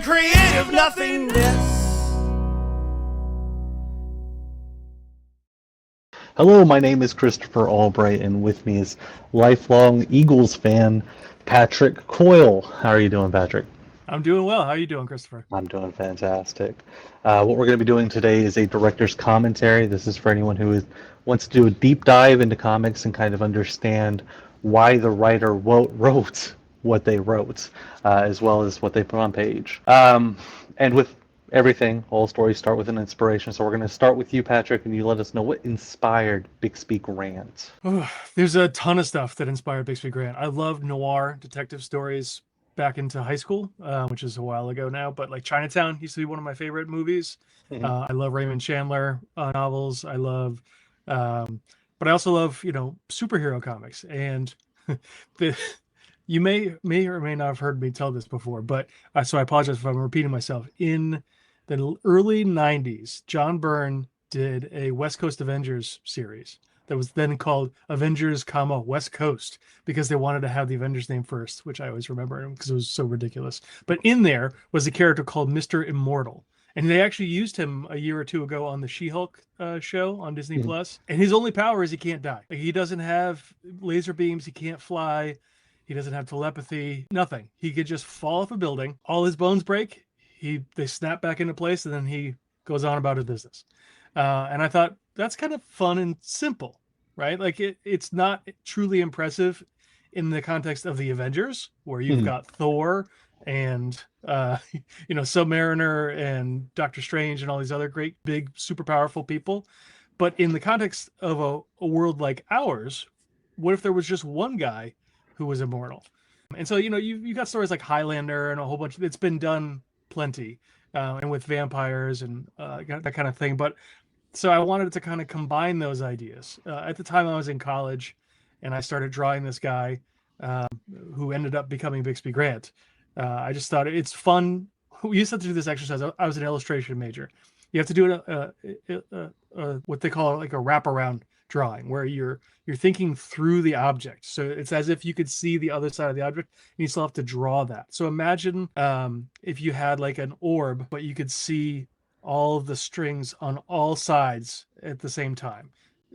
creative nothingness. Hello, my name is Christopher Albright, and with me is lifelong Eagles fan Patrick Coyle. How are you doing, Patrick? I'm doing well. How are you doing, Christopher? I'm doing fantastic. What we're going to be doing today is a director's commentary. This is for anyone who wants to do a deep dive into comics and kind of understand why the writer wrote what they wrote, as well as what they put on page. And with everything, all stories start with an inspiration. So we're going to start with you, Patrick, and you let us know what inspired Bixby Grant. There's a ton of stuff that inspired Bixby Grant. I love noir detective stories back into high school, which is a while ago now, but like Chinatown used to be one of my favorite movies. Mhm. I love Raymond Chandler novels. I love, but I also love, superhero comics. And the, you may or may not have heard me tell this before, but so I apologize if I'm repeating myself. In the early 90s, John Byrne did a West Coast Avengers series that was then called Avengers, West Coast, because they wanted to have the Avengers name first, which I always remember because it was so ridiculous. But in there was a character called Mr. Immortal. And they actually used him a year or two ago on the She-Hulk show on Disney Mhm. Plus. And his only power is he can't die. Like, he doesn't have laser beams. He can't fly. He doesn't have telepathy. Nothing. He could just fall off a building. All his bones break. They snap back into place, and then he goes on about his business. And I thought that's kind of fun and simple, right? Like it's not truly impressive in the context of the Avengers, where you've Mhm. got Thor and Submariner and Doctor Strange and all these other great, big, super powerful people. But in the context of a world like ours, what if there was just one guy who was immortal? And so you got stories like Highlander and a whole bunch. It's been done plenty, and with vampires and that kind of thing. But so I wanted to kind of combine those ideas. At the time, I was in college, and I started drawing this guy who ended up becoming Bixby Grant. I just thought it's fun. We used to have to do this exercise. I was an illustration major. You have to do what they call like a wraparound drawing, where you're thinking through the object. So it's as if you could see the other side of the object, and you still have to draw that. So imagine if you had like an orb, but you could see all of the strings on all sides at the same time.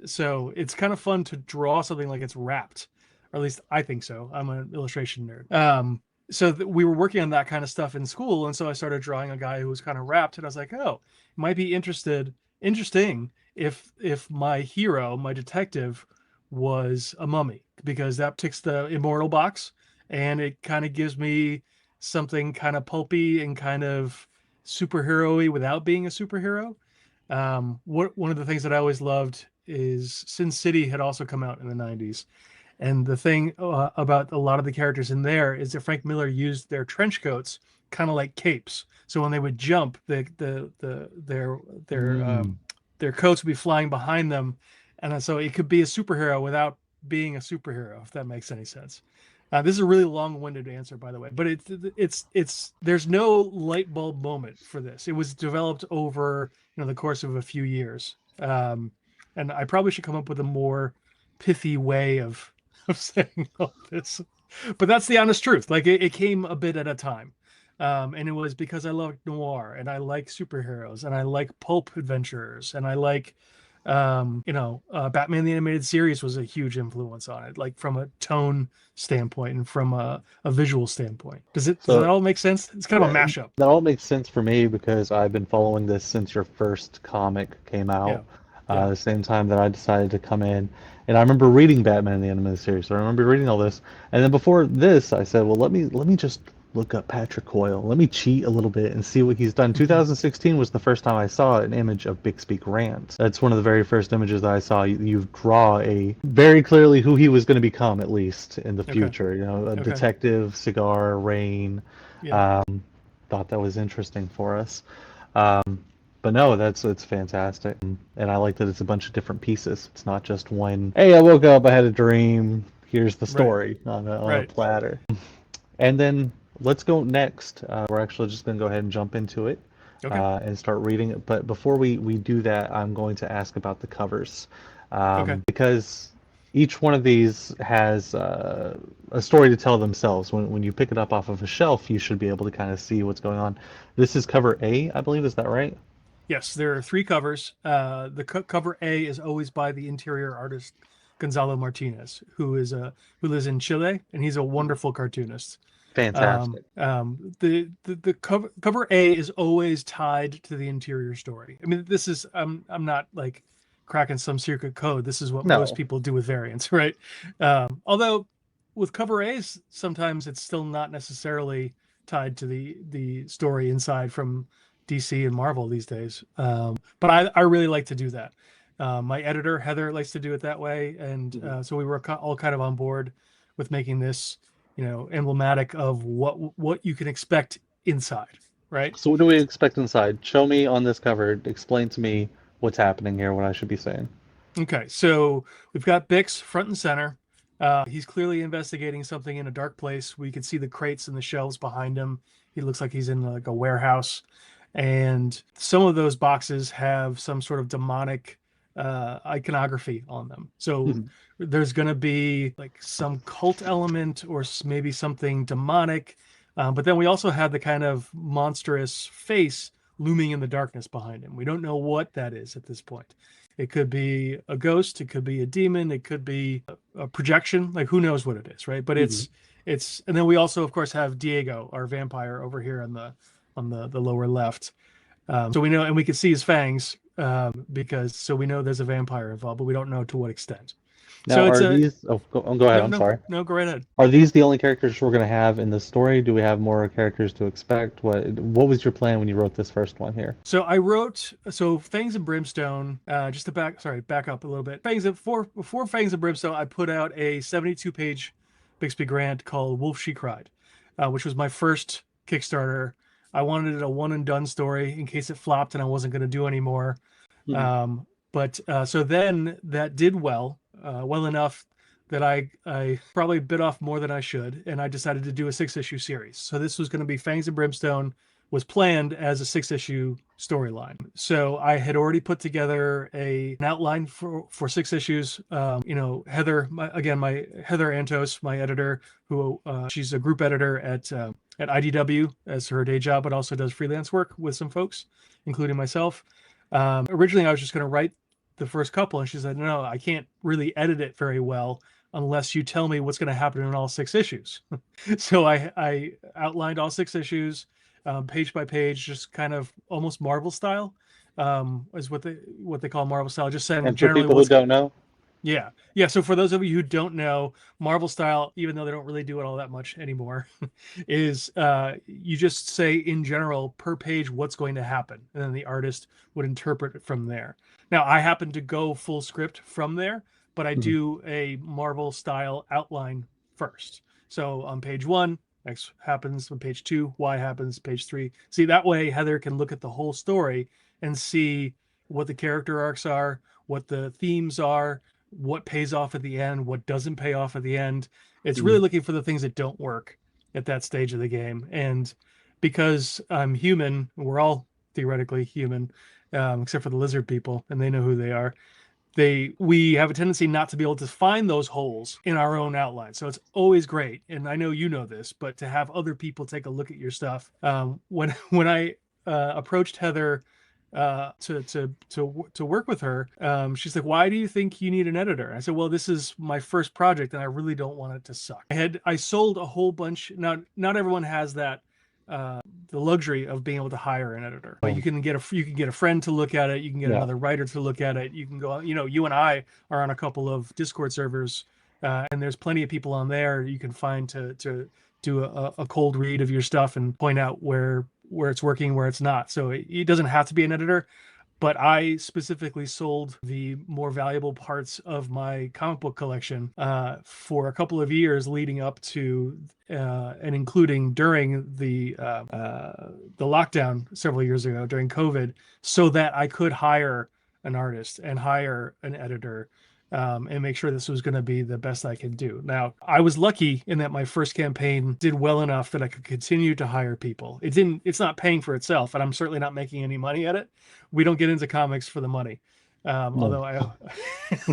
So it's kind of fun to draw something like it's wrapped, or at least I think so. I'm an illustration nerd. So we were working on that kind of stuff in school, and so I started drawing a guy who was kind of wrapped, and I was like, oh, it might be interesting if my hero, my detective, was a mummy, because that ticks the immortal box, and it kind of gives me something kind of pulpy and kind of superhero-y without being a superhero. One of the things that I always loved is Sin City had also come out in the 90s. And the thing about a lot of the characters in there is that Frank Miller used their trench coats kind of like capes. So when they would jump, their coats would be flying behind them, and so it could be a superhero without being a superhero, if that makes any sense. This is a really long-winded answer, by the way, but it's there's no light bulb moment for this. It was developed over the course of a few years, and I probably should come up with a more pithy way of saying all this, but that's the honest truth. Like it came a bit at a time, and it was because I love noir and I like superheroes and I like pulp adventurers and I like Batman the Animated Series was a huge influence on it, like from a tone standpoint and from a visual standpoint. Does that all make sense? It's kind of a mashup. That all makes sense for me because I've been following this since your first comic came out. Yeah. The same time that I decided to come in. And I remember reading Batman the Animated Series. So I remember reading all this. And then before this, I said, well, let me just look up Patrick Coyle. Let me cheat a little bit and see what he's done. 2016 was the first time I saw an image of Bixby Grant. That's one of the very first images that I saw. You draw a very clearly who he was going to become, at least in the future. A detective, cigar, rain. Yeah. Thought that was interesting for us. But no, it's fantastic, and I like that it's a bunch of different pieces. It's not just one. Hey, I woke up, I had a dream. Here's the story on a platter. And then let's go next. We're actually just going to go ahead and jump into it and start reading it. But before we do that, I'm going to ask about the covers because each one of these has a story to tell themselves. When you pick it up off of a shelf, you should be able to kind of see what's going on. This is cover A, I believe. Is that right? Yes, there are three covers. The cover A is always by the interior artist Gonzalo Martinez, who lives in Chile, and he's a wonderful cartoonist. Fantastic. The cover A is always tied to the interior story. I mean, this is I'm not like cracking some secret code. This is what most No. people do with variants, right? Although with cover A's, sometimes it's still not necessarily tied to the story inside from DC and Marvel these days. But I really like to do that. My editor Heather likes to do it that way, and so we were all kind of on board with making this, emblematic of what you can expect inside, right? So what do we expect inside? Show me on this cover. Explain to me what's happening here, what I should be saying. Okay, so we've got Bix front and center. He's clearly investigating something in a dark place. We can see the crates and the shelves behind him. He looks like he's in like a warehouse, and some of those boxes have some sort of demonic iconography on them. So Mhm. there's going to be like some cult element or maybe something demonic. But then we also have the kind of monstrous face looming in the darkness behind him. We don't know what that is at this point. It could be a ghost, it could be a demon, it could be a projection. Like who knows what it is, right? But Mhm. it's and then we also of course have Diego, our vampire, over here on the lower left. So we know, and we can see his fangs, because so we know there's a vampire involved, but we don't know to what extent. Now, So it's are a these? Oh, go ahead. no, I'm no, sorry. no. Go right ahead. Are these the only characters we're going to have in the story? Do we have more characters to expect? What was your plan when you wrote this first one here? So I wrote Fangs and Brimstone. Just to back up a little bit. Before Fangs and Brimstone, I put out a 72-page Bixby grant called Wolf She Cried, which was my first Kickstarter. I wanted it a one and done story in case it flopped and I wasn't going to do any more. Mhm. But so then that did well enough that I probably bit off more than I should, and I decided to do a 6-issue series. So this was going to be Fangs and Brimstone was planned as a 6-issue storyline. So I had already put together an outline for 6 issues. Heather, my Heather Antos, my editor, who she's a group editor at IDW as her day job, but also does freelance work with some folks, including myself. Originally, I was just going to write the first couple, and she said, "No, I can't really edit it very well unless you tell me what's going to happen in all 6 issues." So I outlined all 6 issues, page by page, just kind of almost Marvel style, is what they call Marvel style. Just saying And for generally people who what's don't know, yeah. So for those of you who don't know, Marvel style, even though they don't really do it all that much anymore, is you just say in general per page what's going to happen, and then the artist would interpret it from there. Now I happen to go full script from there, but I Mhm. do a Marvel style outline first. So on page one, X happens. On page two, Y happens. Page three. See, that way Heather can look at the whole story and see what the character arcs are, what the themes are, what pays off at the end, what doesn't pay off at the end. It's really Mhm. looking for the things that don't work at that stage of the game. And because I'm human, we're all theoretically human, except for the lizard people, and they know who they are. We have a tendency not to be able to find those holes in our own outline. So it's always great, and I know you know this, but to have other people take a look at your stuff. When I approached Heather to work with her, she's like, "Why do you think you need an editor?" I said, "Well, this is my first project, and I really don't want it to suck." I sold a whole bunch. Now, not everyone has that the luxury of being able to hire an editor, but Oh, you can get a friend to look at it, you can get yeah. another writer to look at it, you can go, you and I are on a couple of Discord servers, and there's plenty of people on there you can find to do a cold read of your stuff and point out where it's working, where it's not. So it doesn't have to be an editor, but I specifically sold the more valuable parts of my comic book collection for a couple of years leading up to and including during the lockdown several years ago during COVID, so that I could hire an artist and hire an editor, and make sure this was going to be the best I could do. Now, I was lucky in that my first campaign did well enough that I could continue to hire people. It's not paying for itself, and I'm certainly not making any money at it. We don't get into comics for the money. Although I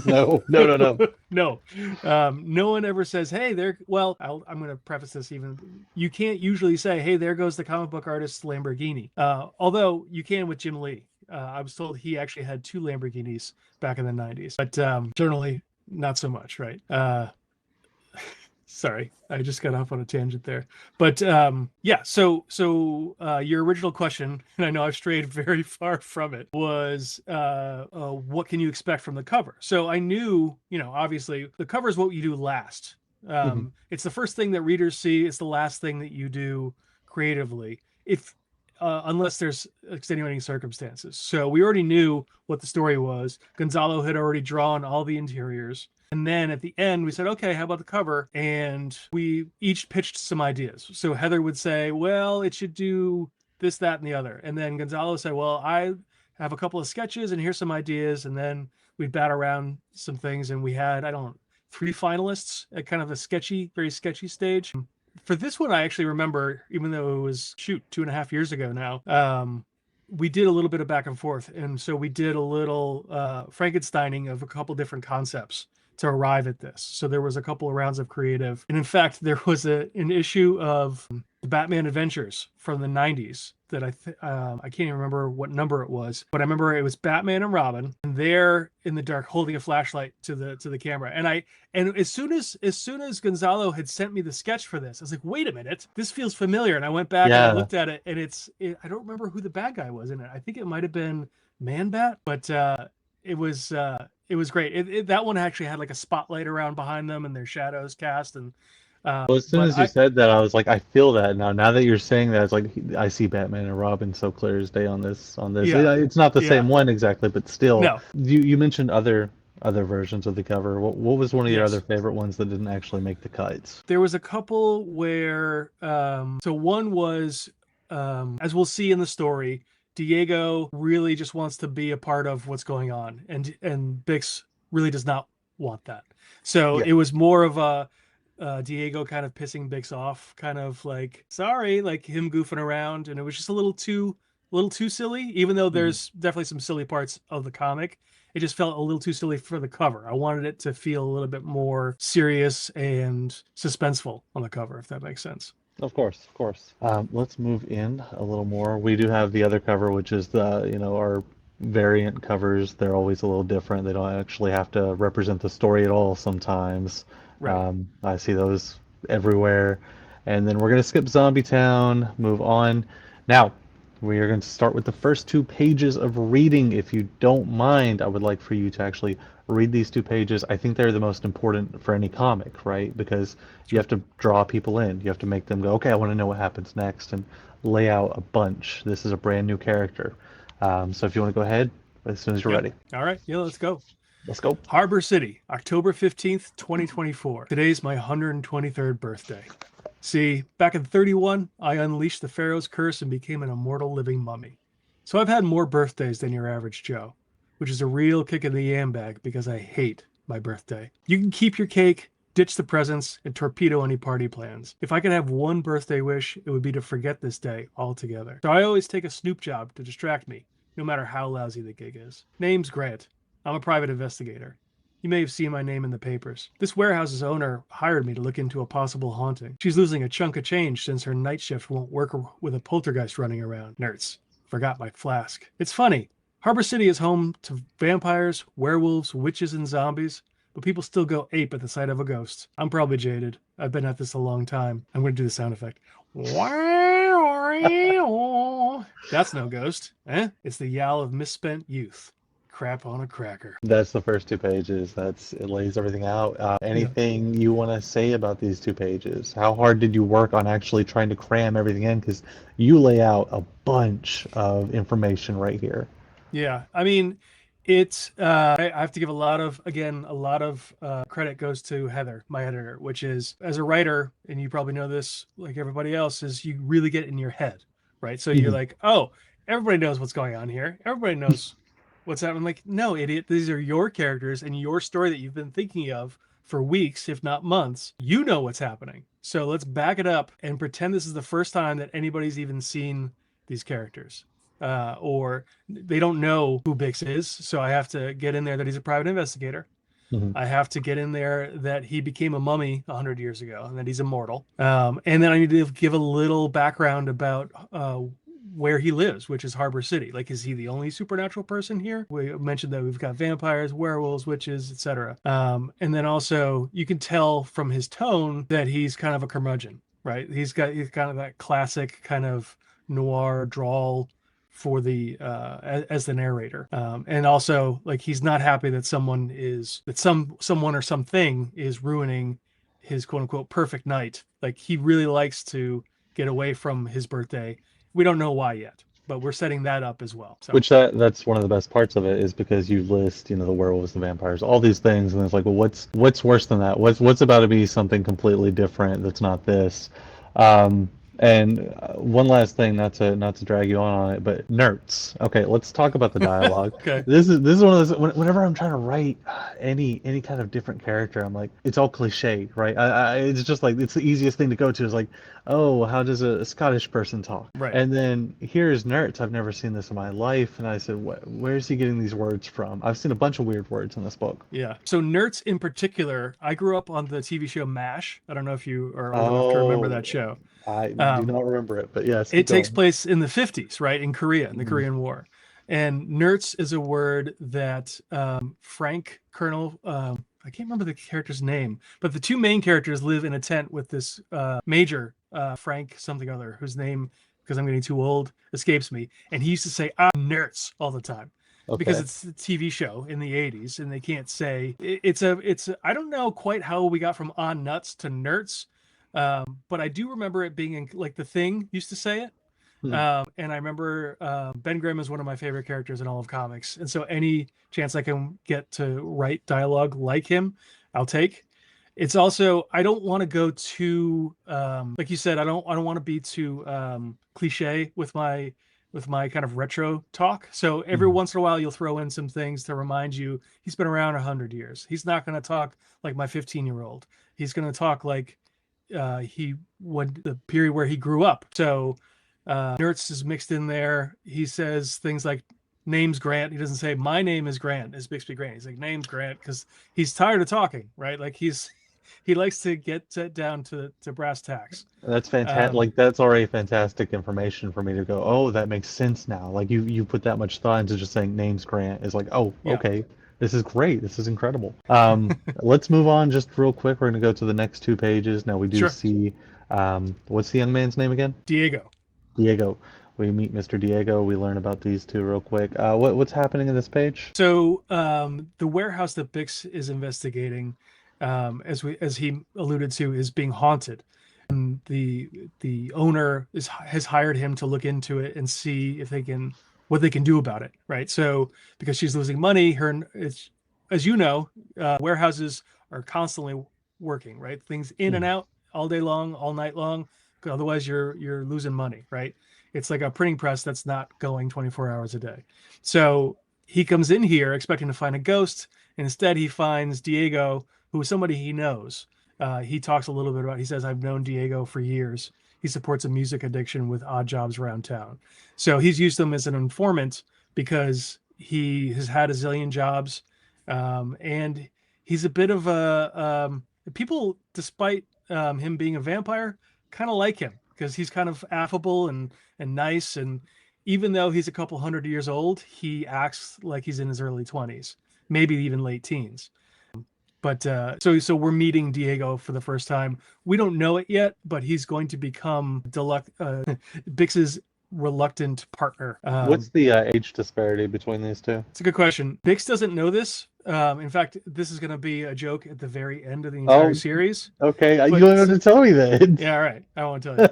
No, no, no, no. no, no one ever says, "Hey, there." Well, I'm going to preface this. Even you can't usually say, "Hey, there goes the comic book artist's Lamborghini." Although you can with Jim Lee. I was told he actually had 2 Lamborghinis back in the '90s, but generally not so much, right? Sorry, I just got off on a tangent there. But yeah, so your original question, and I know I've strayed very far from it, was what can you expect from the cover? So I knew, obviously the cover is what you do last. It's the first thing that readers see. It's the last thing that you do creatively, if unless there's extenuating circumstances. So we already knew what the story was. Gonzalo had already drawn all the interiors. And then at the end, we said, okay, how about the cover? And we each pitched some ideas. So Heather would say, well, it should do this, that, and the other. And then Gonzalo said, well, I have a couple of sketches and here's some ideas. And then we'd bat around some things. And we had, 3 finalists at kind of a very sketchy stage. For this one, I actually remember, even though it was 2.5 years ago now, we did a little bit of back and forth. And so we did a little Frankensteining of a couple different concepts to arrive at this. So there was a couple of rounds of creative. And in fact, there was an issue of the Batman Adventures from the 90s that I can't even remember what number it was, but I remember it was Batman and Robin, and they're in the dark holding a flashlight to the camera. And as soon as Gonzalo had sent me the sketch for this, I was like, wait a minute, this feels familiar. And I went back and I looked at it, and I don't remember who the bad guy was in it. I think it might have been Man Bat, but it was great. That one actually had like a spotlight around behind them and their shadows cast. And Well, as soon as you said that, I was like, I feel that now. Now that you're saying that, it's like I see Batman and Robin so clear as day on this. Yeah. It's not the same one exactly, but still. No. You mentioned other versions of the cover. What was one of your other favorite ones that didn't actually make the cuts? There was a couple where so one was as we'll see in the story, Diego really just wants to be a part of what's going on, and Bix really does not want that. So it was more of a Diego kind of pissing Bix off, kind of like sorry, like him goofing around, and it was just a little too silly. Even though there's definitely some silly parts of the comic, it just felt a little too silly for the cover. I wanted it to feel a little bit more serious and suspenseful on the cover, if that makes sense. Of course, of course. Let's move in a little more. We do have the other cover, which is our variant covers. They're always a little different. They don't actually have to represent the story at all sometimes. Right. I see those everywhere. And then we're going to skip Zombie Town, move on. Now, we are going to start with the first 2 pages of reading. If you don't mind, I would like for you to actually read these 2 pages. I think they're the most important for any comic, right? Because you have to draw people in. You have to make them go, okay, I want to know what happens next, and lay out a bunch. This is a brand new character. So if you want to go ahead, as soon as you're ready. All right. Yeah, let's go. Let's go. Harbor City, October 15th, 2024. Today's my 123rd birthday. See, back in 31, I unleashed the Pharaoh's curse and became an immortal living mummy. So I've had more birthdays than your average Joe, which is a real kick in the yam bag because I hate my birthday. You can keep your cake, ditch the presents, and torpedo any party plans. If I could have one birthday wish, it would be to forget this day altogether. So I always take a snoop job to distract me, no matter how lousy the gig is. Name's Grant. I'm a private investigator. You may have seen my name in the papers. This warehouse's owner hired me to look into a possible haunting. She's losing a chunk of change since her night shift won't work with a poltergeist running around. Nerds. Forgot my flask. It's funny. Harbor City is home to vampires, werewolves, witches, and zombies, but people still go ape at the sight of a ghost. I'm probably jaded. I've been at this a long time. I'm going to do the sound effect. That's no ghost. It's the yowl of misspent youth. Crap on a cracker. That's the first 2 pages. It lays everything out. Anything you want to say about these 2 pages? How hard did you work on actually trying to cram everything in? Because you lay out a bunch of information right here. Yeah, I mean, it's I have to give a lot of credit goes to Heather, my editor, which is, as a writer, and you probably know this like everybody else, is you really get in your head, right? So you're like, oh, everybody knows what's going on here. Everybody knows what's happening. I'm like, no, idiot. These are your characters and your story that you've been thinking of for weeks, if not months. You know what's happening. So let's back it up and pretend this is the first time that anybody's even seen these characters. or they don't know who Bix is. So I have to get in there that he's a private investigator. Mhm. I have to get in there that he became a mummy 100 years ago and that he's immortal. And then I need to give a little background about where he lives, which is Harbor City. Like, is he the only supernatural person here? We mentioned that we've got vampires, werewolves, witches, etc. And then also you can tell from his tone that he's kind of a curmudgeon, right? He's kind of that classic kind of noir drawl for the as the narrator, and also like he's not happy that someone or something is ruining his quote unquote perfect night. Like, he really likes to get away from his birthday. We don't know why yet, but we're setting that up as well. So Which that's one of the best parts of it is because you list, the werewolves, the vampires, all these things, and it's like, well, what's worse than that? What's about to be something completely different that's not this? And one last thing, not to drag you on it, but nerds. Okay, let's talk about the dialogue. okay, This is one of those. Whenever I'm trying to write any kind of different character, I'm like, it's all cliche, right? It's just like it's the easiest thing to go to. Is like, oh, how does a Scottish person talk? right. And then here's nerds. I've never seen this in my life, and I said, where's he getting these words from? I've seen a bunch of weird words in this book. Yeah. So nerds in particular, I grew up on the TV show MASH. I don't know if you are old enough to remember that Oh, show. I do not remember it, but yes, keep It takes going. place in the 50s, right, in Korea, in the Mhm. Korean War. And nerds is a word that Frank Colonel, I can't remember the character's name, but the two main characters live in a tent with this major, Frank something other, whose name, because I'm getting too old, escapes me. And he used to say, nerds all the time. Because Okay. it's a TV show in the 80s, and they can't say I don't know quite how we got from on nuts to nerds, but I do remember it being in, like, The Thing used to say it. Hmm. And I remember Ben Grimm is one of my favorite characters in all of comics, and so any chance I can get to write dialogue like him, I'll take. It's also, I don't want to go too like you said, I don't want to be too cliche with my kind of retro talk. So every Mhm. once in a while, you'll throw in some things to remind you he's been around 100 years. He's not going to talk like my 15-year-old. He's going to talk like he would the period where he grew up. So Nertz is mixed in there. He says things like name's Grant. He doesn't say my name is Grant as Bixby Grant. He's like name's Grant because he's tired of talking, right? Like he likes to get down to brass tacks. That's fantastic. Um, Like that's already fantastic information for me to go, oh, that makes sense now. Like you put that much thought into just saying names Grant is like, oh, yeah, okay. This is great. This is incredible. Let's move on just real quick. We're gonna go to the next 2 pages. Now we do sure. see what's the young man's name again? Diego. Diego. We meet Mr. Diego. We learn about these two real quick. What's happening in this page? So the warehouse that Bix is investigating, as he alluded to, is being haunted. And the owner has hired him to look into it and see if what they can do about it, right? So because she's losing money, it's, as you know, warehouses are constantly working, right? Things in and Mhm. out all day long, all night long. Otherwise, you're losing money, right? It's like a printing press that's not going 24 hours a day. So he comes in here expecting to find a ghost. And instead, he finds Diego, who is somebody he knows. He talks a little bit about. He says, "I've known Diego for years. He supports a music addiction with odd jobs around town." So he's used them as an informant because he has had a zillion jobs, and he's a bit of people, despite him being a vampire, kind of like him because he's kind of affable and nice, and even though he's a couple 100 years old, he acts like he's in his early 20s, maybe even late teens. But so we're meeting Diego for the first time. We don't know it yet, but he's going to become Bix's reluctant partner. What's the age disparity between these two? It's a good question. Bix doesn't know this. In fact, this is going to be a joke at the very end of the entire Oh, series. okay. You But don't have to tell me that. yeah, all right. I won't tell you.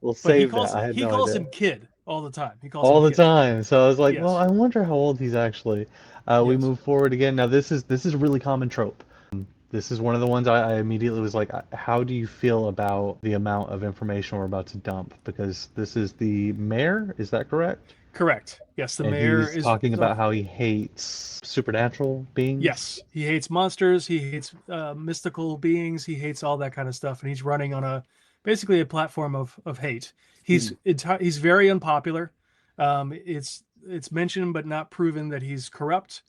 We'll But save that. I had he no calls idea. him kid all the time. He calls him All the kid. time. So I was like, well, Yes. I wonder how old he's actually. We Yes. move forward again. Now this is a really common trope. This is one of the ones I immediately was like, how do you feel about the amount of information we're about to dump? Because this is the mayor, is that correct? Correct. Yes, the And mayor he's is talking about how he hates supernatural beings. yes, he hates monsters, he hates mystical beings, he hates all that kind of stuff, and he's running on basically a platform of hate. Hmm. He's very unpopular. It's mentioned but not proven that he's corrupt.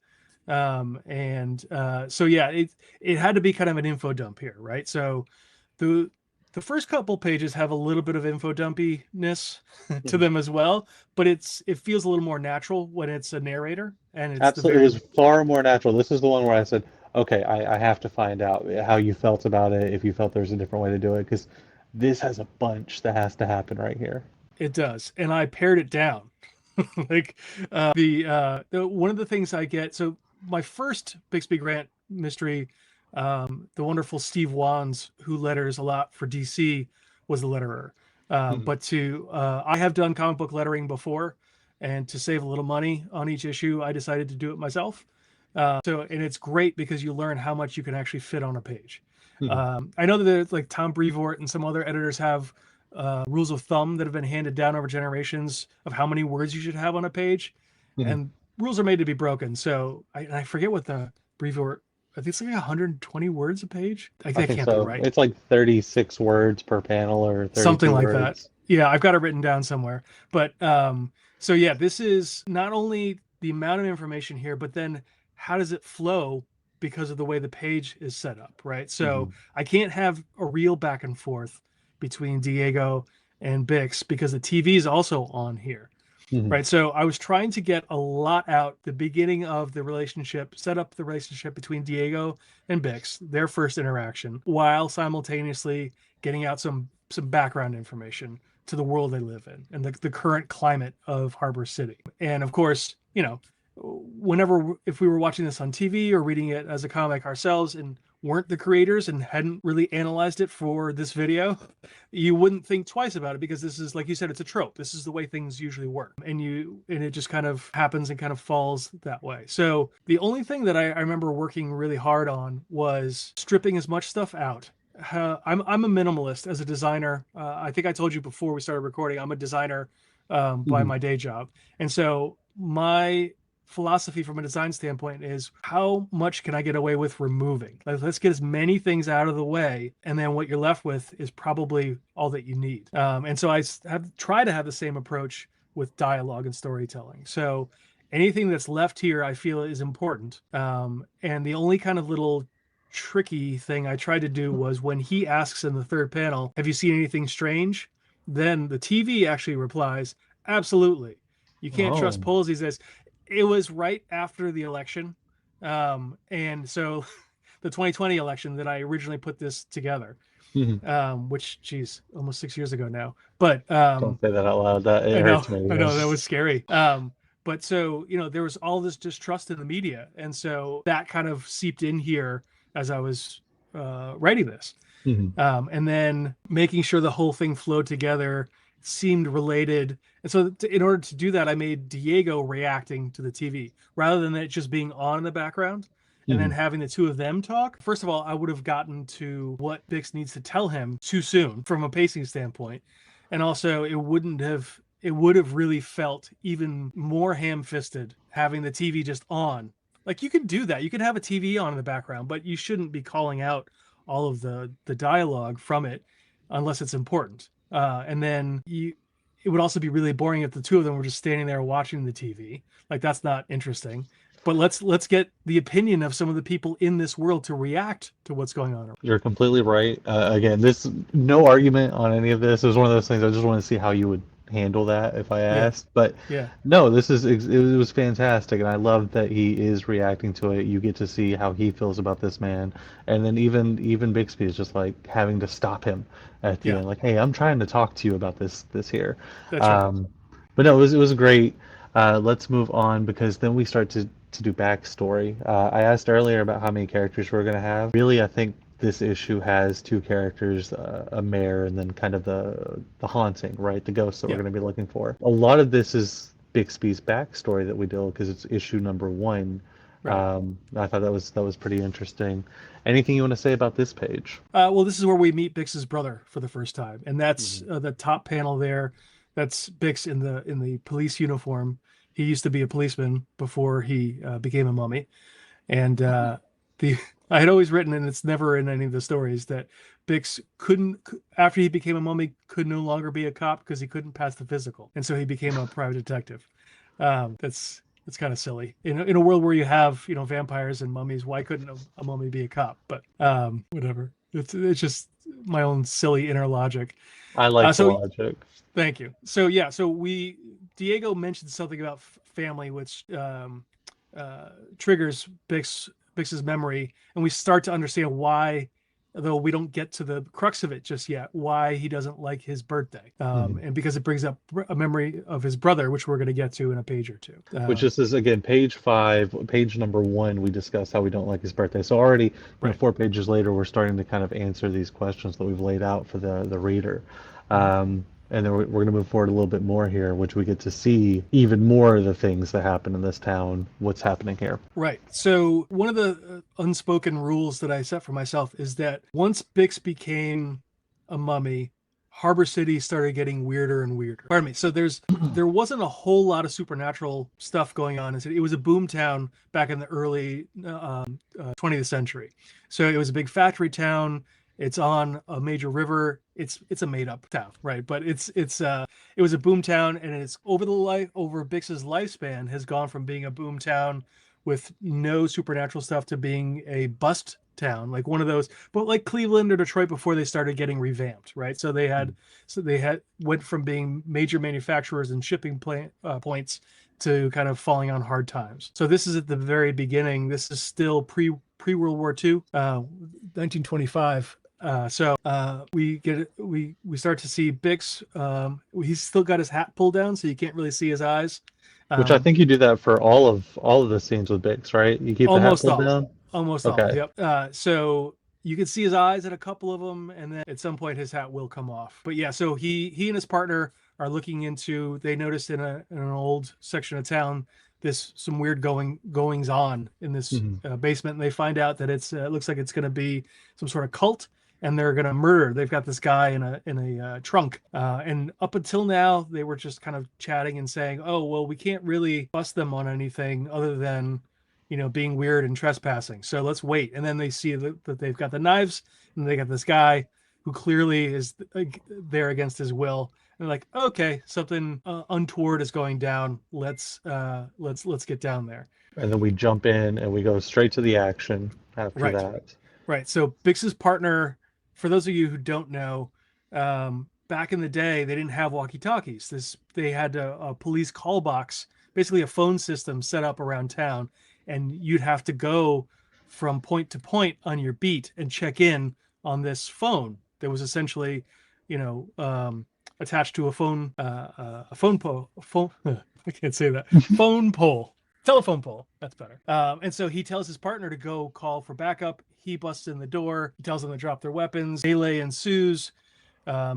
So yeah, it had to be kind of an info dump here, right? So the the first couple pages have a little bit of info dumpiness to Mhm. them as well, but it feels a little more natural when it's a narrator and it's the Absolutely, it very was far more natural. This is the one where I said, okay, I have to find out how you felt about it, if you felt there's a different way to do it, because this has a bunch that has to happen right here. it does, and I pared it down. Like the one of the things I get. So my first Bixby Grant mystery, the wonderful Steve Wands, who letters a lot for DC, was the letterer. Mhm. But to I have done comic book lettering before, and to save a little money on each issue, I decided to do it myself. And it's great because you learn how much you can actually fit on a page. Mhm. I know that there's like Tom Brevoort and some other editors have rules of thumb that have been handed down over generations of how many words you should have on a page, Mhm. and rules are made to be broken. So I forget what the Brevoort. I think it's like 120 words a page. I That think can't be so. right. It's like 36 words per panel or Something 32 like that. words. Yeah, I've got it written down somewhere. But so yeah, this is not only the amount of information here, but then how does it flow because of the way the page is set up, right? So Mhm. I can't have a real back and forth between Diego and Bix because the TV is also on here. Mhm. Right. So I was trying to get a lot out the beginning of the relationship, set up the relationship between Diego and Bix, their first interaction, while simultaneously getting out some background information to the world they live in and the current climate of Harbor City. And of course, whenever if we were watching this on TV or reading it as a comic ourselves and weren't the creators and hadn't really analyzed it for this video, you wouldn't think twice about it because this is, like you said, it's a trope. This is the way things usually work, and it just kind of happens and kind of falls that way. So the only thing that I remember working really hard on was stripping as much stuff out. I'm a minimalist as a designer. I think I told you before we started recording. I'm a designer by Mhm. my day job, and so my philosophy from a design standpoint is how much can I get away with removing? Like, let's get as many things out of the way, and then what you're left with is probably all that you need. And so I have tried to have the same approach with dialogue and storytelling. So anything that's left here, I feel is important. And the only kind of little tricky thing I tried to do was when he asks in the third panel, "Have you seen anything strange?" Then the TV actually replies, "Absolutely. You can't trust Oh. polls." He says, it was right after the election. And so the 2020 election that I originally put this together, Mhm. which, geez, almost 6 years ago now. But Don't say that out loud. That it hurts me. I know that was scary. But so, there was all this distrust in the media. And so that kind of seeped in here as I was writing this. Mhm. And then making sure the whole thing flowed together seemed related. And so, in order to do that, I made Diego reacting to the TV rather than it just being on in the background and then Mhm. having the two of them talk. First of all, I would have gotten to what Bix needs to tell him too soon from a pacing standpoint. And also, it would have really felt even more ham-fisted having the TV just on. Like, you can do that. You can have a TV on in the background, but you shouldn't be calling out all of the dialogue from it unless it's important. And then it would also be really boring if the two of them were just standing there watching the TV. Like, that's not interesting. But let's get the opinion of some of the people in this world to react to what's going on. You're completely right. Again, this no argument on any of this. It was one of those things I just want to see how you would handle that if I Yeah, asked. But yeah, no, it was fantastic, and I love that he is reacting to it. You get to see how he feels about this man, and then even Bixby is just like having to stop him at the yeah. end, like, "Hey, I'm trying to talk to you about this here." That's right. Um, but no, it was great. Let's move on because then we start to do backstory. I asked earlier about how many characters we're going to have. Really, I think this issue has two characters, a mayor and then kind of the haunting, right? The ghost that we're Yeah, going to be looking for. A lot of this is Bixby's backstory that we do because it's issue number one. right. I thought that was pretty interesting. Anything you want to say about this page? Well, this is where we meet Bix's brother for the first time, and that's Mhm. the top panel there. That's Bix in the police uniform. He used to be a policeman before he became a mummy, and the I had always written, and it's never in any of the stories, that Bix after he became a mummy, could no longer be a cop because he couldn't pass the physical, and so he became a private detective. That's kind of silly. In a world where you have, vampires and mummies, why couldn't a mummy be a cop? But whatever. It's just my own silly inner logic. I like the So logic. thank you. So yeah, so Diego mentioned something about family, which triggers Bix's memory, and we start to understand why, though we don't get to the crux of it just yet, why he doesn't like his birthday, and because it brings up a memory of his brother, which we're going to get to in a page or two. Which is again page 5, page number 1. We discuss how we don't like his birthday. So already, Right. 4 pages later, we're starting to kind of answer these questions that we've laid out for the reader. And then we're going to move forward a little bit more here, which we get to see even more of the things that happen in this town, what's happening here. Right. So one of the unspoken rules that I set for myself is that once Bix became a mummy, Harbor City started getting weirder and weirder. Pardon me. So there wasn't a whole lot of supernatural stuff going on. It was a boom town back in the early 20th century. So it was a big factory town. It's on a major river. It's a made up town, right? But it was a boom town, and it's over Bix's lifespan has gone from being a boom town with no supernatural stuff to being a bust town, like one of those, but like Cleveland or Detroit before they started getting revamped, right? So they went from being major manufacturers and shipping points to kind of falling on hard times. So this is at the very beginning. This is still pre World War II, 1925. We start to see Bix. He's still got his hat pulled down, so you can't really see his eyes. Which I think you do that for all of the scenes with Bix, right? You keep the hat pulled down. Almost Okay. all. Yep. So you can see his eyes at a couple of them, and then at some point his hat will come off. But yeah, so he and his partner are looking into. They noticed in an old section of town some weird goings on in this basement, and they find out that it looks like it's going to be some sort of cult, and they're going to murder. They've got this guy in a trunk, and up until now they were just kind of chatting and saying, "Oh, well, we can't really bust them on anything other than, being weird and trespassing. So let's wait." And then they see that they've got the knives, and they got this guy who clearly is there against his will. And like, okay, something untoward is going down. Let's get down there. And then we jump in and we go straight to the action after that. Right. So Bix's partner, for those of you who don't know, back in the day, they didn't have walkie-talkies. They had a police call box, basically a phone system set up around town, and you'd have to go from point to point on your beat and check in on this phone that was essentially, attached to a phone pole. I can't say that. Phone pole. Telephone pole. That's better. And so he tells his partner to go call for backup. He busts in the door. He tells them to drop their weapons. Melee ensues.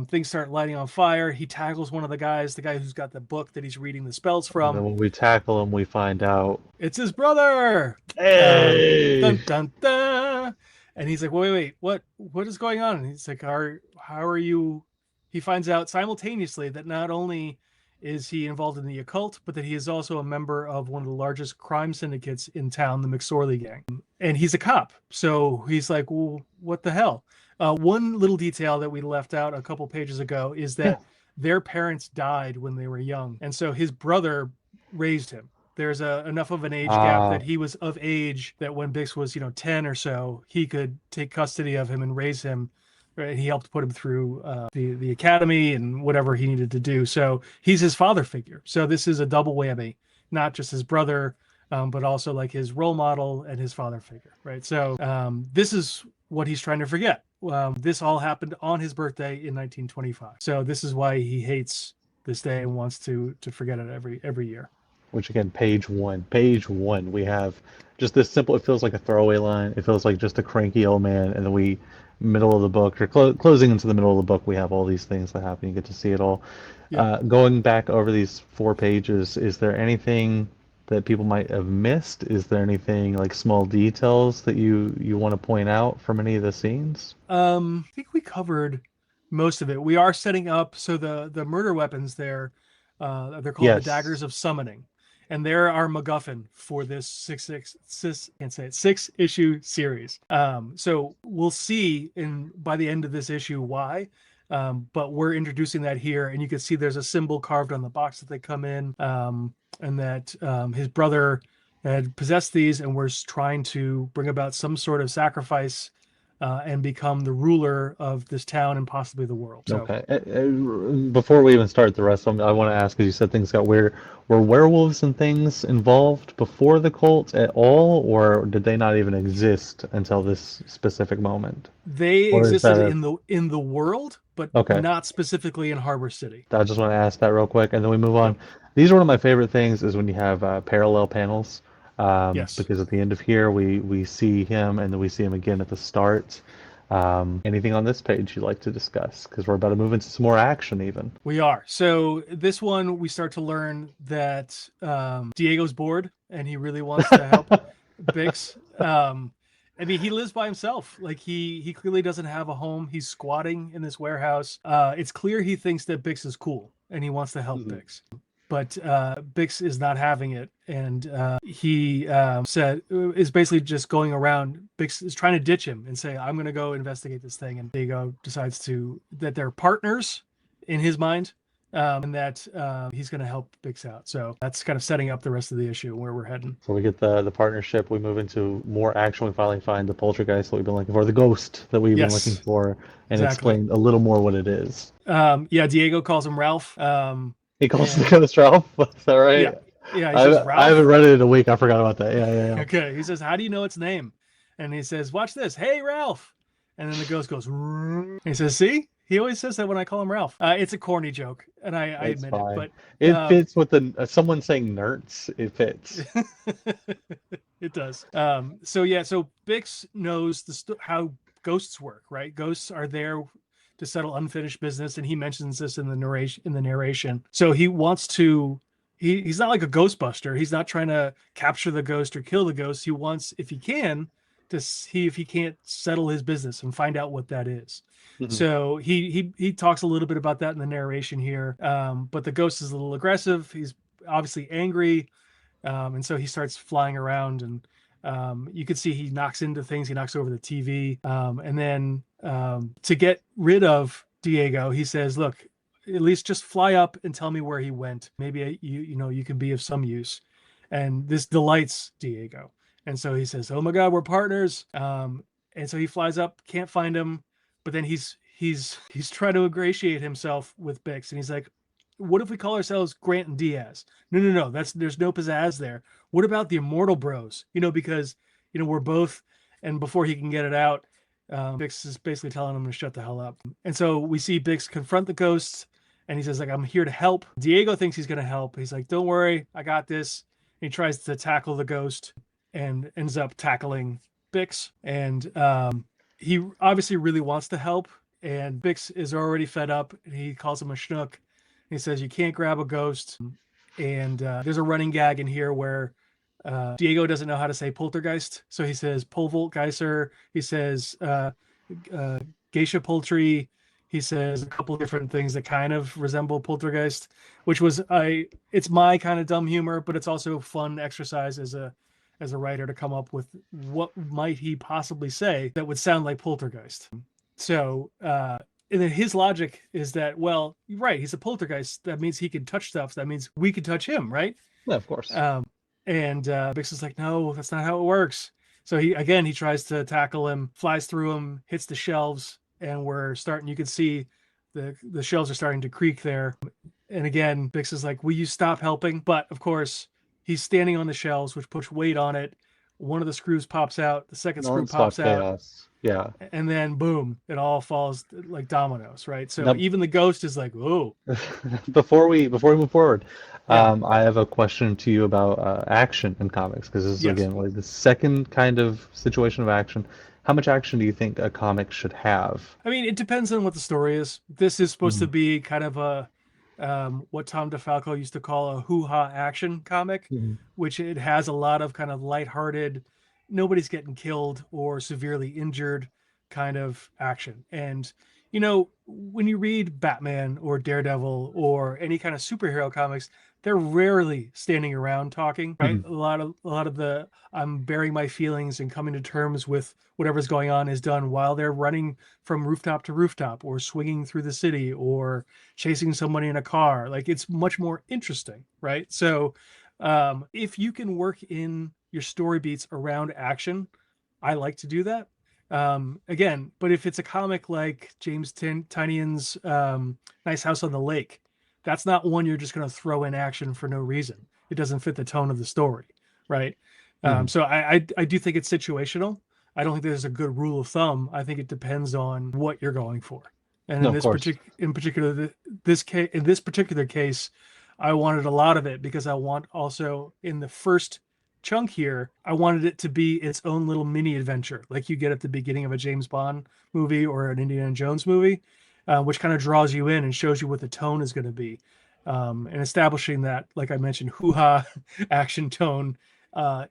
Things start lighting on fire. He tackles one of the guy who's got the book that he's reading the spells from. And then when we tackle him, we find out it's his brother. Hey! Dun, dun, dun. And he's like, wait, what is going on? And he's like, how are you? He finds out simultaneously that not only is he involved in the occult, but that he is also a member of one of the largest crime syndicates in town, the McSorley Gang. And he's a cop. So he's like, well, what the hell? One little detail that we left out a couple pages ago is that their parents died when they were young. And so his brother raised him. There's enough of an age gap that he was of age that when Bix was, 10 or so, he could take custody of him and raise him. Right? He helped put him through the academy and whatever he needed to do. So he's his father figure. So this is a double whammy, not just his brother, but also like his role model and his father figure. Right. So this is what he's trying to forget. This all happened on his birthday in 1925. So this is why he hates this day and wants to forget it every year. Which again, page one, we have just this simple. It feels like a throwaway line. It feels like just a cranky old man, and then middle of the book or closing into the middle of the book, we have all these things that happen. You get to see it all. Yeah. Going back over these 4 pages, is there anything that people might have missed? Is there anything like small details that you want to point out from any of the scenes? I think we covered most of it. We are setting up so the murder weapons there. They're called the daggers of summoning, and they're our MacGuffin for this six issue series. So we'll see by the end of this issue why. But we're introducing that here, and you can see there's a symbol carved on the box that they come in, and that his brother had possessed these and was trying to bring about some sort of sacrifice and become the ruler of this town and possibly the world. So, Okay. Before we even start the rest of them, I want to ask, because you said things got weird. Were werewolves and things involved before the cult at all, or did they not even exist until this specific moment? they Or is that existed a... in the world, but Okay. not specifically in Harbor City. I just want to ask that real quick, and then we move on. Yep. These are one of my favorite things is when you have parallel panels, Yes. because at the end of here we see him, and then we see him again at the start. Anything on this page you'd like to discuss? Because we're about to move into some more action, even. We are. So this one, we start to learn that Diego's bored and he really wants to help Bix. I mean, he lives by himself. Like he clearly doesn't have a home. He's squatting in this warehouse. It's clear he thinks that Bix is cool and he wants to help Bix. But Bix is not having it, and he is basically just going around. Bix is trying to ditch him and say, "I'm going to go investigate this thing." And Diego decides that they're partners in his mind, and that he's going to help Bix out. So that's kind of setting up the rest of the issue where we're heading. So we get the partnership. We move into more action. We finally find the poltergeist that we've been looking for, the ghost that we've been looking for, and explain a little more what it is. Yeah, Diego calls him Ralph. He calls the ghost Ralph. Is that right? Yeah. Yeah, he says Ralph. I haven't read it in a week. I forgot about that. Yeah. Okay. He says, "How do you know its name?" And he says, "Watch this. Hey, Ralph." And then the ghost goes, and he says, "See?" He always says that when I call him Ralph. It's a corny joke, and I admit it. But it fits with someone saying nerds. It fits. It does. So Bix knows how ghosts work, right? Ghosts are there to settle unfinished business, and he mentions this in the narration. So he wants to. He's not like a Ghostbuster. He's not trying to capture the ghost or kill the ghost. He wants, if he can, to see if he can't settle his business and find out what that is. Mm-hmm. So he talks a little bit about that in the narration here. But the ghost is a little aggressive. He's obviously angry, and so he starts flying around, and you can see he knocks into things. He knocks over the TV, and then to get rid of Diego, he says, "Look, at least just fly up and tell me where he went. Maybe you can be of some use." And this delights Diego. And so he says, "Oh my God, we're partners." And so he flies up, can't find him, but then he's trying to ingratiate himself with Bix, and he's like, "What if we call ourselves Grant and Diaz?" No. There's no pizzazz there. What about the Immortal Bros? Because we're both. And before he can get it out, Bix is basically telling him to shut the hell up. And so we see Bix confront the ghosts, and he says, like, "I'm here to help." Diego thinks he's going to help. He's like, "Don't worry, I got this." And he tries to tackle the ghost and ends up tackling Bix. And he obviously really wants to help. And Bix is already fed up. And he calls him a schnook. He says, "You can't grab a ghost." And there's a running gag in here where Diego doesn't know how to say poltergeist. So he says Polvoltgeiser. He says geisha poultry. He says a couple of different things that kind of resemble poltergeist, which was it's my kind of dumb humor, but it's also a fun exercise as a writer to come up with what might he possibly say that would sound like poltergeist. So and then his logic is that, well, right, he's a poltergeist. That means he can touch stuff. So that means we could touch him, right? Yeah, of course. And Bix is like, "No, that's not how it works." So he tries to tackle him, flies through him, hits the shelves, and you can see the shelves are starting to creak there. And again, Bix is like, "Will you stop helping?" But of course, he's standing on the shelves, which push weight on it. One of the screws pops out. The second screw pops out. Yeah. And then boom, it all falls like dominoes, right? So even the ghost is like, "Whoa." Before we move forward, I have a question to you about action in comics, because this is again like the second kind of situation of action. How much action do you think a comic should have? I mean, it depends on what the story is. This is supposed to be kind of a what Tom DeFalco used to call a hoo-ha action comic, which it has a lot of kind of lighthearted, nobody's getting killed or severely injured kind of action. And when you read Batman or Daredevil or any kind of superhero comics, they're rarely standing around talking, right? Mhm. A lot of the I'm bearing my feelings and coming to terms with whatever's going on is done while they're running from rooftop to rooftop or swinging through the city or chasing somebody in a car. Like it's much more interesting, right? So if you can work in your story beats around action, I like to do that. Again, but if it's a comic like James Tynion's Nice House on the Lake, that's not one you're just going to throw in action for no reason. It doesn't fit the tone of the story, right? Mhm. So I do think it's situational. I don't think there's a good rule of thumb. I think it depends on what you're going for. And No, in of course. in particular, this case, in this particular case, I wanted a lot of it because I want also in the first chunk here, I wanted it to be its own little mini adventure, like you get at the beginning of a James Bond movie or an Indiana Jones movie, which kind of draws you in and shows you what the tone is going to be, and establishing that, like I mentioned, hoo-ha action tone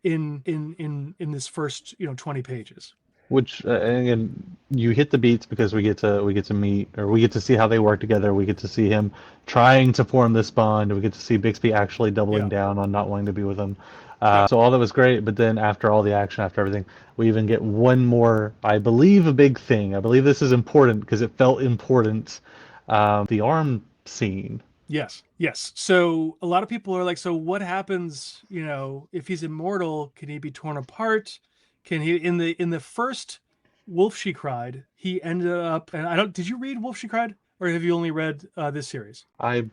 in this first 20 pages. Which and again, you hit the beats because we get to meet or we get to see how they work together. We get to see him trying to form this bond. We get to see Bixby actually doubling Yeah, down on not wanting to be with him. yeah, So all that was great, but then after all the action, after everything, we even get one more, I believe, a big thing. I believe this is important because it felt important. The arm scene. yes, yes. So a lot of people are like, so what happens? If he's immortal, can he be torn apart? Can he in the first Wolf She Cried, he ended up, and I don't, did you read Wolf She Cried, or have you only read this series? I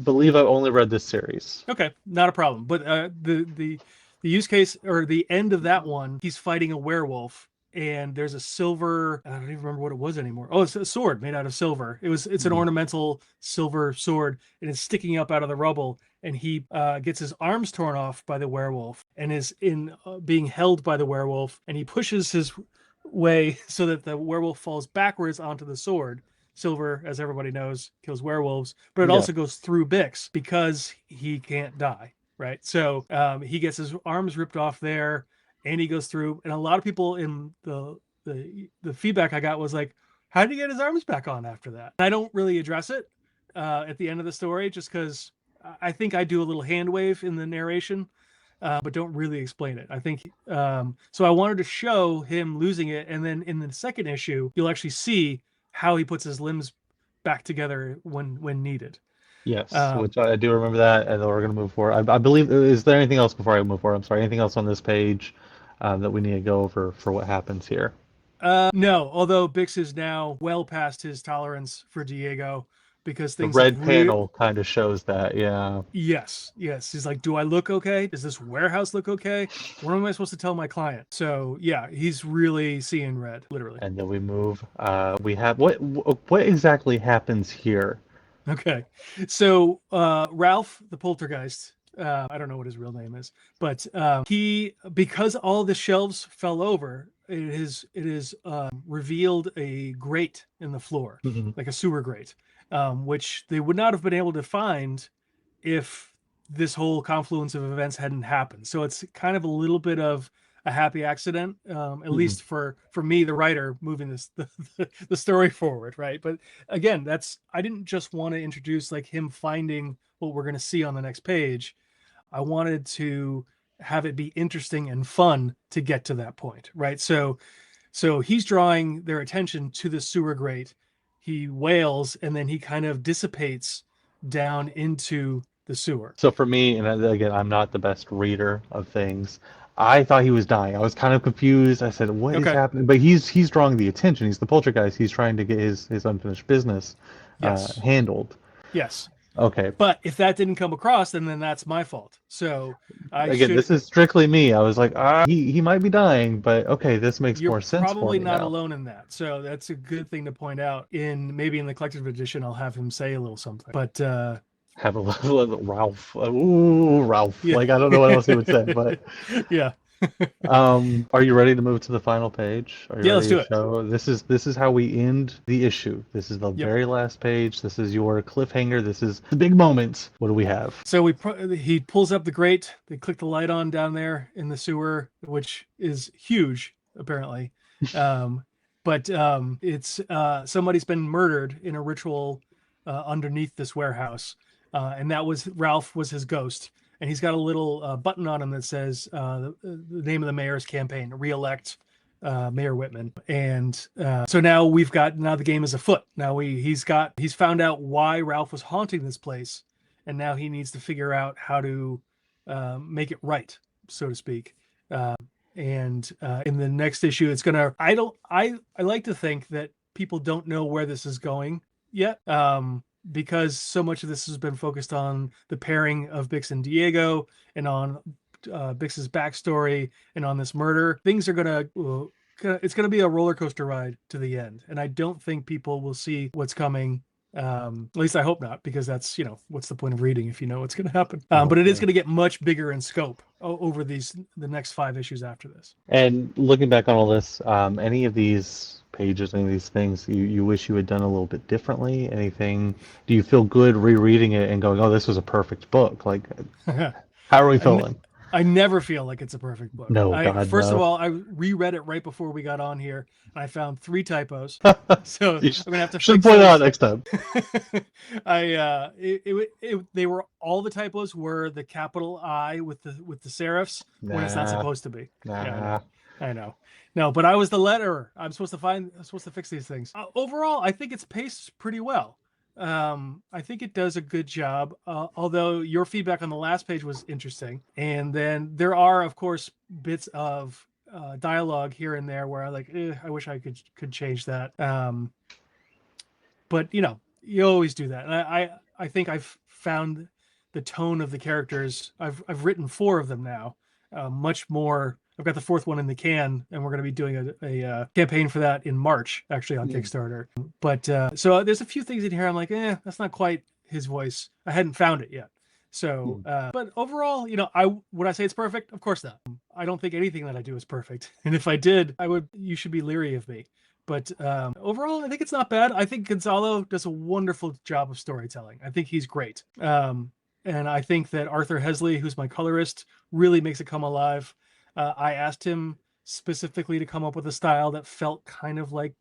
believe I've only read this series. Okay, not a problem. But the use case or the end of that one, he's fighting a werewolf, and there's a silver. I don't even remember what it was anymore. Oh, it's a sword made out of silver. It's an Mhm. ornamental silver sword, and it's sticking up out of the rubble. And he gets his arms torn off by the werewolf, and is in being held by the werewolf, and he pushes his way so that the werewolf falls backwards onto the sword. Silver, as everybody knows, kills werewolves, but it Yeah. also goes through Bix because he can't die, right? So he gets his arms ripped off there, and he goes through. And a lot of people in the feedback I got was like, "How did he get his arms back on after that?" And I don't really address it at the end of the story, just because I think I do a little hand wave in the narration, but don't really explain it. I think so. I wanted to show him losing it, and then in the second issue, you'll actually see how he puts his limbs back together when needed. Yes, Um, which I do remember that, and then we're going to move forward. I believe, is there anything else before I move forward? I'm sorry, anything else on this page that we need to go over for what happens here? no, although Bix is now well past his tolerance for Diego because The things red have panel kind of shows that, yeah. yes, yes. He's like, do I look okay? Does this warehouse look okay? What am I supposed to tell my client? So yeah, he's really seeing red, literally. And then we move. We have what exactly happens here? Okay. So Ralph the poltergeist, I don't know what his real name is, but he, because all the shelves fell over, it is revealed a grate in the floor, Mhm. like a sewer grate, which they would not have been able to find if this whole confluence of events hadn't happened. So it's kind of a little bit of a happy accident, at Mhm. least for me, the writer, moving the story forward, right? But again, that's, I didn't just want to introduce like him finding what we're going to see on the next page. I wanted to have it be interesting and fun to get to that point, right? So he's drawing their attention to the sewer grate. He wails, and then he kind of dissipates down into the sewer. So for me, and again, I'm not the best reader of things. I thought he was dying. I was kind of confused. I said, "What is Okay. happening?" But he's drawing the attention. He's the poltergeist. He's trying to get his unfinished business Yes. handled. Yes. Okay, But if that didn't come across, then that's my fault. So I again, should. this is strictly me. I was like, he might be dying, but okay, this makes You're more sense for probably me not now. alone in that. So that's a good thing to point out. In maybe in the collector's edition, I'll have him say a little something. But Have a little Ralph. Ooh, Ralph. yeah, Like I don't know what else he would say, but yeah, are you ready to move to the final page? Are you yeah. Let's ready do to it. show? This is how we end the issue. This is the Yep. very last page. This is your cliffhanger. This is the big moment. What do we have? So he pulls up the grate. They click the light on down there in the sewer, which is huge apparently. Um, but it's somebody's been murdered in a ritual underneath this warehouse, and that was Ralph was his ghost, and he's got a little button on him that says the name of the mayor's campaign, re-elect Mayor Whitman. And so now the game is afoot. Now he's found out why Ralph was haunting this place, and now he needs to figure out how to make it right, so to speak. And in the next issue, it's gonna. I like to think that people don't know where this is going yet, because so much of this has been focused on the pairing of Bix and Diego, and on Bix's backstory, and on this murder. Things are gonna. It's gonna be a roller coaster ride to the end, and I don't think people will see what's coming. At least I hope not, because that's, what's the point of reading if you know what's going to happen. But it is going to get much bigger in scope over the next 5 issues after this. And looking back on all this, any of these pages, any of these things you wish you had done a little bit differently? Anything? Do you feel good rereading it and going, "Oh, this was a perfect book"? Like, how are we feeling? I never feel like it's a perfect book. No, God, first no. of all, I reread it right before we got on here, and I found 3 typos. So I'm gonna have to should fix point those. out next time. They were, all the typos were the capital I with the serifs when it's not supposed to be. Nah. Yeah, I know. No, but I was the letterer. I'm supposed to fix these things. Overall, I think it's paced pretty well. I think it does a good job, although your feedback on the last page was interesting. And then there are, of course, bits of dialogue here and there where I wish I could change that. But you always do that. And I think I've found the tone of the characters. I've written 4 of them now, much more. I've got the 4th one in the can, and we're going to be doing a campaign for that in March, actually, on Kickstarter. But so there's a few things in here I'm like, that's not quite his voice. I hadn't found it yet. So, but overall, would I say it's perfect? Of course not. I don't think anything that I do is perfect. And if I did, you should be leery of me. But overall, I think it's not bad. I think Gonzalo does a wonderful job of storytelling. I think he's great. And I think that Arthur Hesley, who's my colorist, really makes it come alive. I asked him specifically to come up with a style that felt kind of like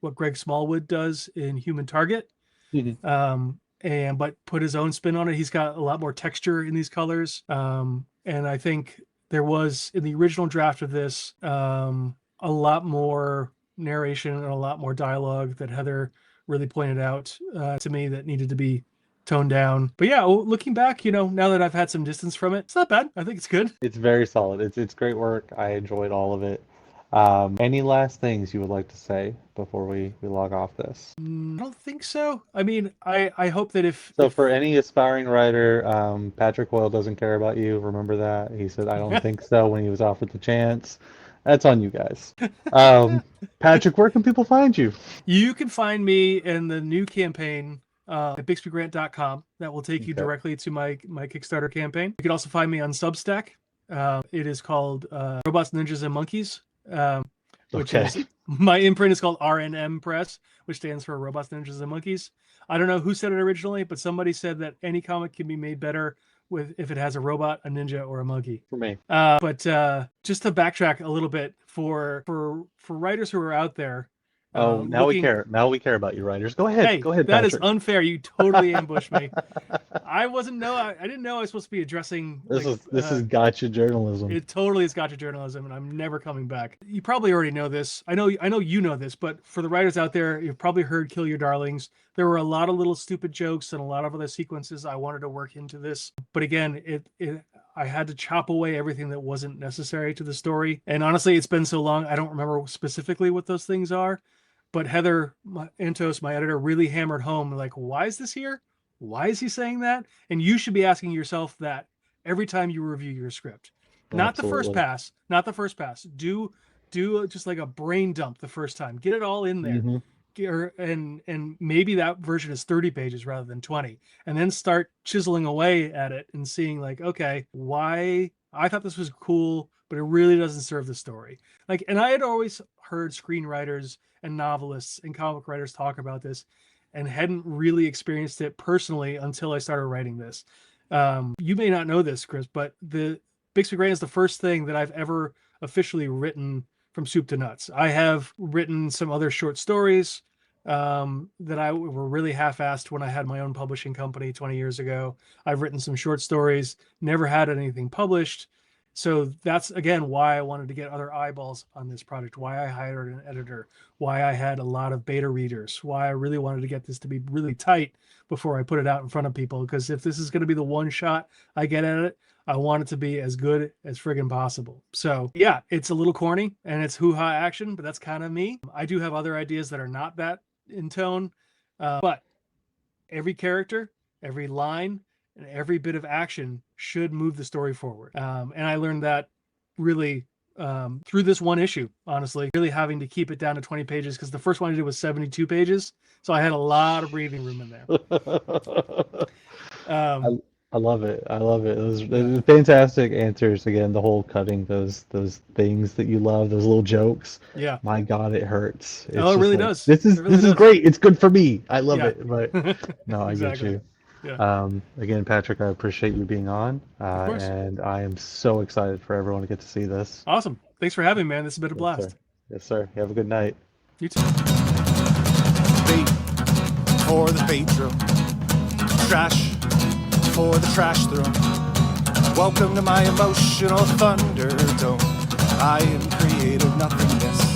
what Greg Smallwood does in Human Target, but put his own spin on it. He's got a lot more texture in these colors, and I think there was, in the original draft of this, a lot more narration and a lot more dialogue that Heather really pointed out to me that needed to be toned down. But yeah, looking back, now that I've had some distance from it, it's not bad. I think it's good. It's very solid. It's great work. I enjoyed all of it. Any last things you would like to say before we log off this? I don't think so. I mean, I hope that for any aspiring writer, Patrick Coyle doesn't care about you. Remember that. He said, "I don't think so," when he was offered the chance. That's on you guys. Patrick, where can people find you? You can find me in the new campaign at BixbyGrant.com. That will take you directly to my Kickstarter campaign. You can also find me on Substack. It is called Robots, Ninjas, and Monkeys, which is, my imprint is called RNM Press, which stands for Robots, Ninjas, and Monkeys. I don't know who said it originally, but somebody said that any comic can be made better if it has a robot, a ninja, or a monkey. For me. But just to backtrack a little bit, for writers who are out there. We care. Now we care about you, writers. Go ahead. Hey, Go ahead, that Patrick. is unfair. You totally ambushed me. I didn't know I was supposed to be addressing. This is gotcha journalism. It totally is gotcha journalism, and I'm never coming back. You probably already know this. I know you know this, but for the writers out there, you've probably heard "Kill Your Darlings." There were a lot of little stupid jokes and a lot of other sequences I wanted to work into this, but again, I had to chop away everything that wasn't necessary to the story. And honestly, it's been so long, I don't remember specifically what those things are. But Heather Antos, my editor, really hammered home, like, why is this here? Why is he saying that? And you should be asking yourself that every time you review your script. Not the first pass. Not the first pass. Do just like a brain dump the first time. Get it all in there. And maybe that version is 30 pages rather than 20. And then start chiseling away at it and seeing like, okay, why? I thought this was cool, but it really doesn't serve the story. Like, and I had always heard screenwriters and novelists and comic writers talk about this and hadn't really experienced it personally until I started writing this. You may not know this, Chris, but the Bixby Grant is the first thing that I've ever officially written from soup to nuts. I have written some other short stories that I were really half-assed when I had my own publishing company 20 years ago. I've written some short stories, never had anything published. So that's, again, why I wanted to get other eyeballs on this project, why I hired an editor, why I had a lot of beta readers, why I really wanted to get this to be really tight before I put it out in front of people. Because if this is going to be the one shot I get at it, I want it to be as good as friggin' possible. So yeah, it's a little corny and it's hoo-ha action, but that's kind of me. I do have other ideas that are not that in tone, but every character, every line, and every bit of action should move the story forward. And I learned that really through this one issue, honestly, really having to keep it down to 20 pages because the first one I did was 72 pages. So I had a lot of breathing room in there. I love it. I love it. Those fantastic answers. Again, the whole cutting those things that you love, those little jokes. Yeah. My God, it hurts. It's Oh, it just really like, does. This is It really this is does. great. It's good for me. I love Yeah. it. But no, I get Exactly. you. Yeah. Again, Patrick, I appreciate you being on, Of course. and I am so excited for everyone to get to see this. Awesome. Thanks for having me, man. This has been a Yes, blast. sir. Yes, sir. You have a good night. You too. Bait for the bait drill. Trash for the trash throw. Welcome to my emotional Thunderdome. I am creative nothingness.